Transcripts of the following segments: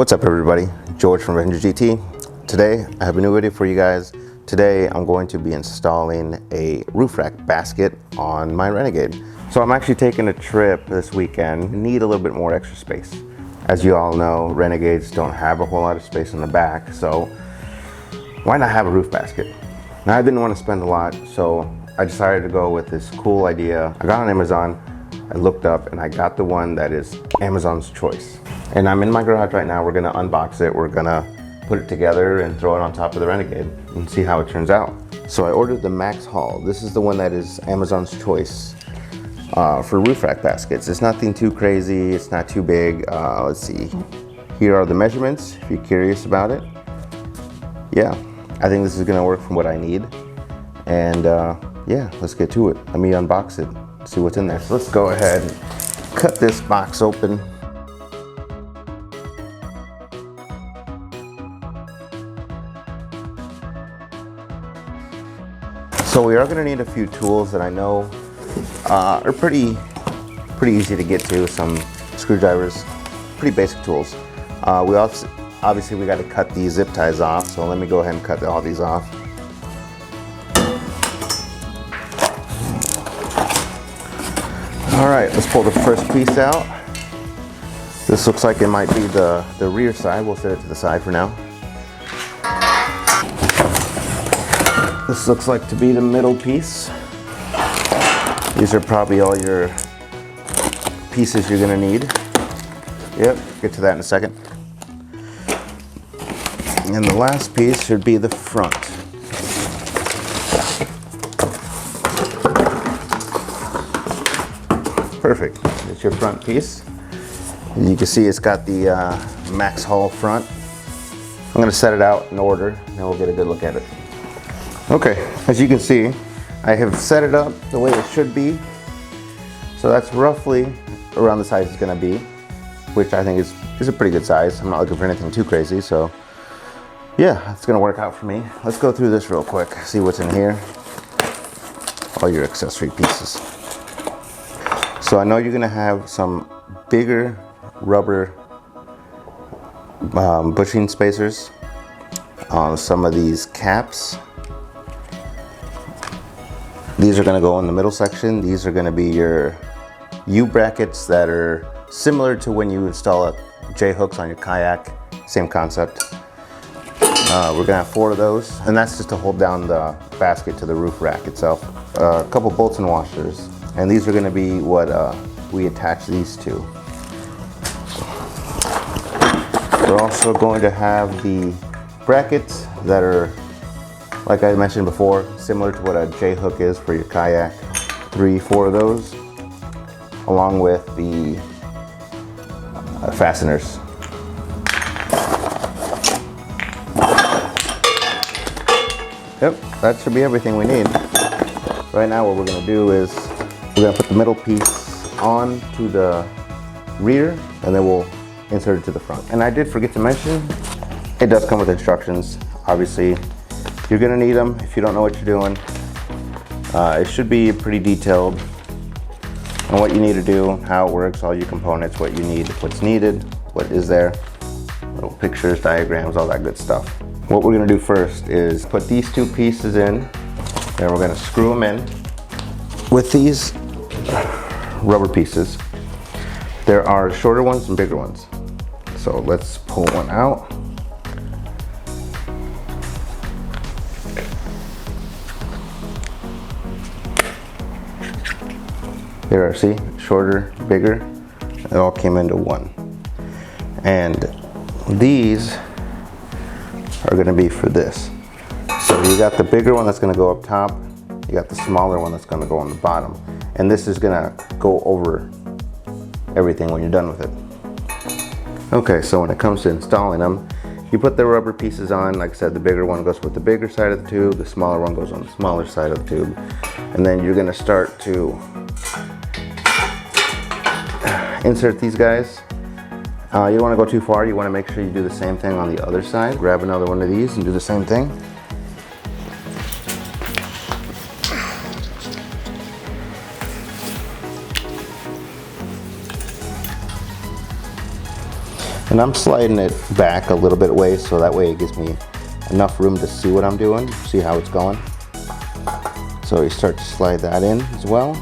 What's up everybody, George from Renegade GT. Today I have a new video for you guys. Today I'm going to be installing a roof rack basket on my Renegade. So I'm actually taking a trip this weekend. Need a little bit more extra space. As you all know, Renegades don't have a whole lot of space in the back, so why not have a roof basket? Now I didn't want to spend a lot, so I decided to go with this cool idea. I got on Amazon, I looked up, and I got the one that is Amazon's choice. And I'm in my garage right now. We're gonna unbox it. We're gonna put it together and throw it on top of the Renegade and see how it turns out. So I ordered the Max Haul. This is the one that is Amazon's choice for roof rack baskets. It's nothing too crazy. It's not too big. Let's see. Here are the measurements if you're curious about it. Yeah, I think this is gonna work for what I need. And yeah, let's get to it. Let me unbox it, see what's in there. So let's go ahead and cut this box open. So we are going to need a few tools that I know are pretty easy to get to. Some screwdrivers, pretty basic tools. We also, obviously we got to cut these zip ties off. So let me go ahead and cut all these off. All right, let's pull the first piece out. This looks like it might be the rear side. We'll set it to the side for now. This looks like to be the middle piece. These are probably all your pieces you're gonna need. Yep, get to that in a second. And the last piece should be the front. Perfect, it's your front piece. And you can see it's got the Max Haul front. I'm gonna set it out in order, and then we'll get a good look at it. Okay, as you can see, I have set it up the way it should be. So that's roughly around the size it's gonna be, which I think is a pretty good size. I'm not looking for anything too crazy, so yeah, it's gonna work out for me. Let's go through this real quick, see what's in here. All your accessory pieces. So I know you're gonna have some bigger rubber bushing spacers on some of these caps. These are going to go in the middle section. These are going to be your U-brackets that are similar to when you install J-hooks on your kayak. Same concept. We're going to have 4 of those, and that's just to hold down the basket to the roof rack itself. A couple bolts and washers, and these are going to be what we attach these to. We're also going to have the brackets that are, like I mentioned before, similar to what a J-hook is for your kayak. 3, 4 of those, along with the fasteners. Yep, that should be everything we need. Right now what we're gonna do is we're gonna put the middle piece on to the rear, and then we'll insert it to the front. And I did forget to mention, it does come with instructions, obviously. You're gonna need them if you don't know what you're doing. It should be pretty detailed on what you need to do, how it works, all your components, what you need, what's needed, what is there, little pictures, diagrams, all that good stuff. What we're gonna do first is put these 2 pieces in, and we're gonna screw them in. With these rubber pieces, there are shorter ones and bigger ones. So let's pull one out. There are, see, shorter, bigger, it all came into one. And these are gonna be for this. So you got the bigger one that's gonna go up top, you got the smaller one that's gonna go on the bottom. And this is gonna go over everything when you're done with it. Okay, so when it comes to installing them, you put the rubber pieces on. Like I said, the bigger one goes with the bigger side of the tube, the smaller one goes on the smaller side of the tube. And then you're gonna start to insert these guys. You don't want to go too far. You want to make sure you do the same thing on the other side. Grab another one of these and do the same thing. And I'm sliding it back a little bit away so that way it gives me enough room to see what I'm doing, see how it's going. So you start to slide that in as well.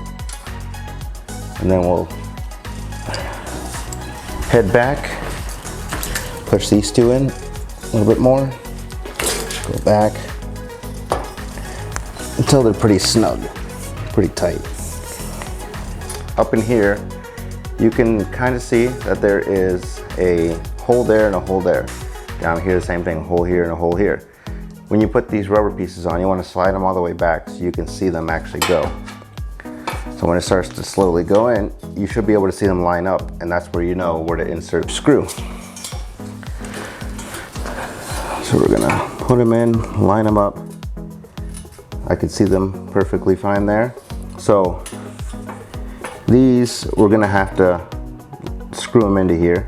And then we'll head back, push these two in a little bit more, go back until they're pretty snug, pretty tight. Up in here, you can kind of see that there is a hole there and a hole there. Down here, the same thing, a hole here and a hole here. When you put these rubber pieces on, you want to slide them all the way back so you can see them actually go. So when it starts to slowly go in, you should be able to see them line up, and that's where you know where to insert the screw. So we're gonna put them in, line them up. I can see them perfectly fine there. So these, we're gonna have to screw them into here.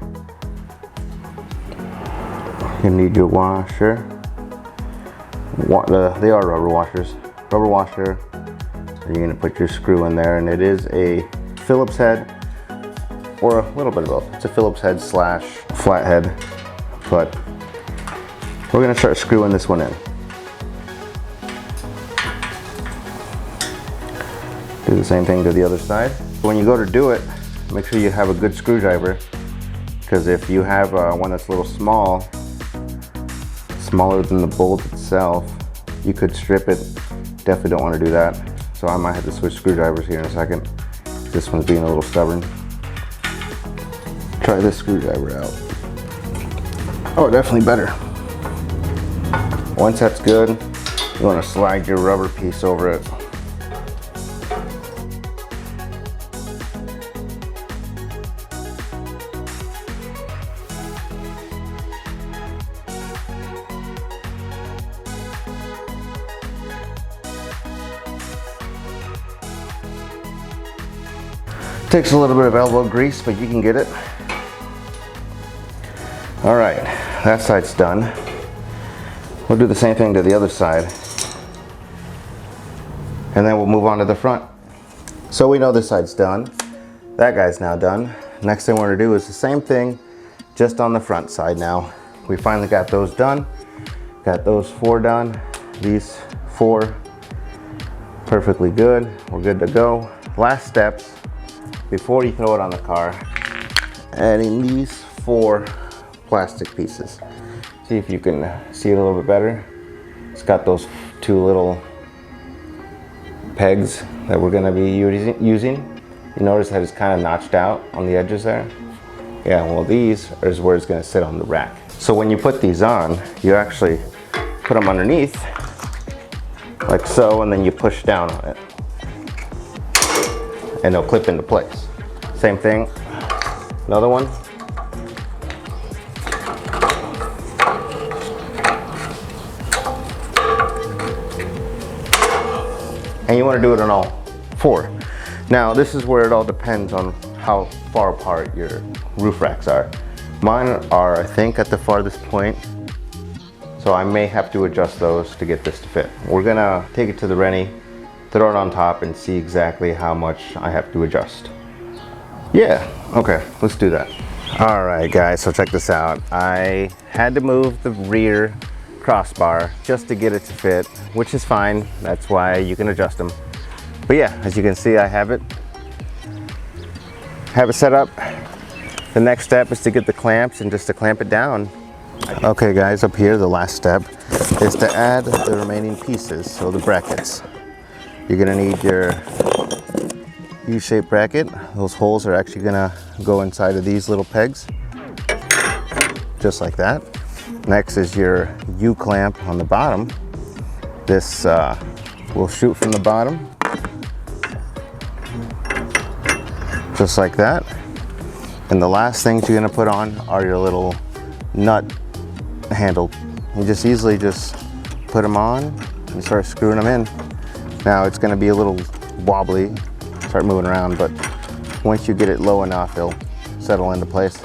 You need your washer. They are rubber washers. Rubber washer. And you're gonna put your screw in there, and it is a Phillips head, or a little bit of both. It's a Phillips head slash flathead, but we're gonna start screwing this one in. Do the same thing to the other side. When you go to do it, make sure you have a good screwdriver, because if you have one that's a little small, smaller than the bolt itself, you could strip it. Definitely don't want to do that. So I might have to switch screwdrivers here in a second. This one's being a little stubborn. Try this screwdriver out. Oh, definitely better. Once that's good, you want to slide your rubber piece over it. Takes a little bit of elbow grease, but you can get it. All right, that side's done. We'll do the same thing to the other side. And then we'll move on to the front. So we know this side's done. That guy's now done. Next thing we're gonna do is the same thing, just on the front side now. We finally got those done. Got those 4 done. These 4, perfectly good. We're good to go. Last steps, before you throw it on the car, adding these 4 plastic pieces. See if you can see it a little bit better. It's got those 2 little pegs that we're gonna be using. You notice that it's kind of notched out on the edges there? Yeah, well, these is where it's gonna sit on the rack. So when you put these on, you actually put them underneath, like so, and then you push down on it. And they'll clip into place. Same thing, another one. And you want to do it on all 4. Now this is where it all depends on how far apart your roof racks are. Mine are, I think, at the farthest point, so I may have to adjust those to get this to fit. We're gonna take it to the Rennie, throw it on top, and see exactly how much I have to adjust. Yeah, okay, let's do that. All right, guys, so check this out. I had to move the rear crossbar just to get it to fit, which is fine. That's why you can adjust them. But yeah, as you can see, I have it set up. The next step is to get the clamps and just to clamp it down. Okay, guys, up here, the last step is to add the remaining pieces, so the brackets. You're gonna need your U-shaped bracket. Those holes are actually gonna go inside of these little pegs, just like that. Next is your U-clamp on the bottom. This will shoot from the bottom, just like that. And the last things you're gonna put on are your little nut handle. You just easily just put them on and start screwing them in. Now it's gonna be a little wobbly, start moving around, but once you get it low enough, it'll settle into place.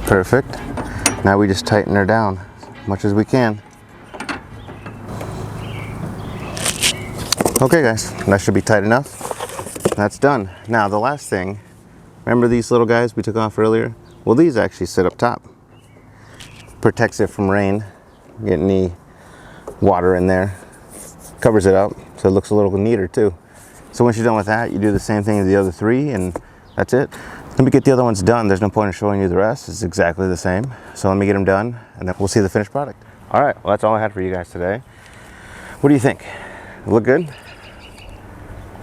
Perfect. Now we just tighten her down as much as we can. Okay, guys, that should be tight enough. that's done. Now the last thing, remember these little guys we took off earlier? Well, these actually sit up top. Protects it from rain, get any water in there, covers it up so it looks a little neater too. So once you're done with that, you do the same thing to the other three, and that's it. Let me get the other ones done. There's no point in showing you the rest. It's exactly the same. So let me get them done, and then we'll see the finished product. All right, well, that's all I had for you guys today. What do you think? Look good?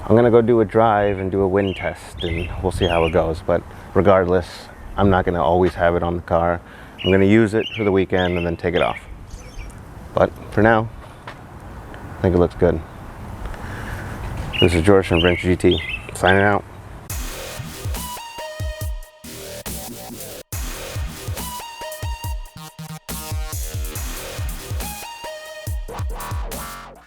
I'm gonna go do a drive and do a wind test, and we'll see how it goes. But regardless, I'm not gonna always have it on the car. I'm gonna use it for the weekend and then take it off. But for now, I think it looks good. This is George from Renegade GT, signing out.